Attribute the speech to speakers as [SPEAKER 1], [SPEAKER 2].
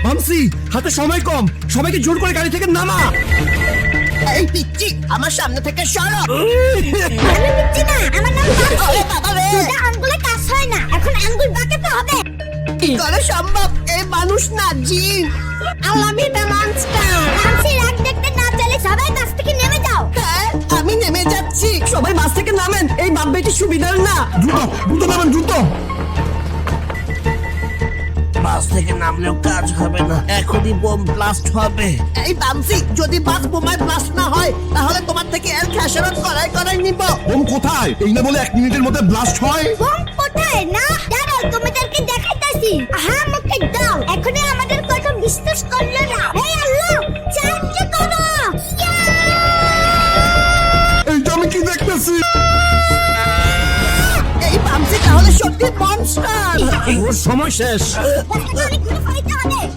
[SPEAKER 1] হামসি, হাতে সময় কম, সবাইকে জোর করে গাড়ি থেকে নামা।
[SPEAKER 2] এই পিচ্চি, আমার সামনে থেকে সরো।
[SPEAKER 3] আমি পিচ্চি না, আমার নাম মানসি।
[SPEAKER 2] ওরে বাবা রে,
[SPEAKER 3] দুটা আঙ্গুলে কাজ হয় না, এখন আঙ্গুল বাঁকাতে হবে।
[SPEAKER 2] কি করে সম্ভব? এই মানুষ না, জিন।
[SPEAKER 3] আমি দ্য মনস্টার। মানসি, রাগ দেখতে না চলে সবাই বাস থেকে নেমে যাও।
[SPEAKER 2] হ্যাঁ, আমি নেমে যাচ্ছি।
[SPEAKER 1] সবাই বাস থেকে নামেন, এই বাপ বেটি সুবিধার না। দ্রুত দ্রুত নামেন, দ্রুত।
[SPEAKER 4] বাস থেকে নামলেও কাজ হবে না, এখনই বোম ব্লাস্ট হবে।
[SPEAKER 2] এই বামসি, যদি বাস বোমায় ব্লাস্ট না হয় তাহলে তোমার থেকে এর খেসারত করাই নিব।
[SPEAKER 1] বোম কোথায়? এই না বলে 1 মিনিটের মধ্যে ব্লাস্ট হয়।
[SPEAKER 3] বোম কোথায়? না দাঁড়াও, তোমাদেরকে দেখাইতাছি। হ্যাঁ, মুখে দাও। এখনই আমাদের কথা বিশ্বাস করলো না। এই আল্লাহ, সাহায্য করো।
[SPEAKER 1] এইটা আমি কি দেখতেছি?
[SPEAKER 2] এই বামসি তাহলে সত্যি মনস্টার।
[SPEAKER 1] ওর সময় শেষ।
[SPEAKER 3] অনেক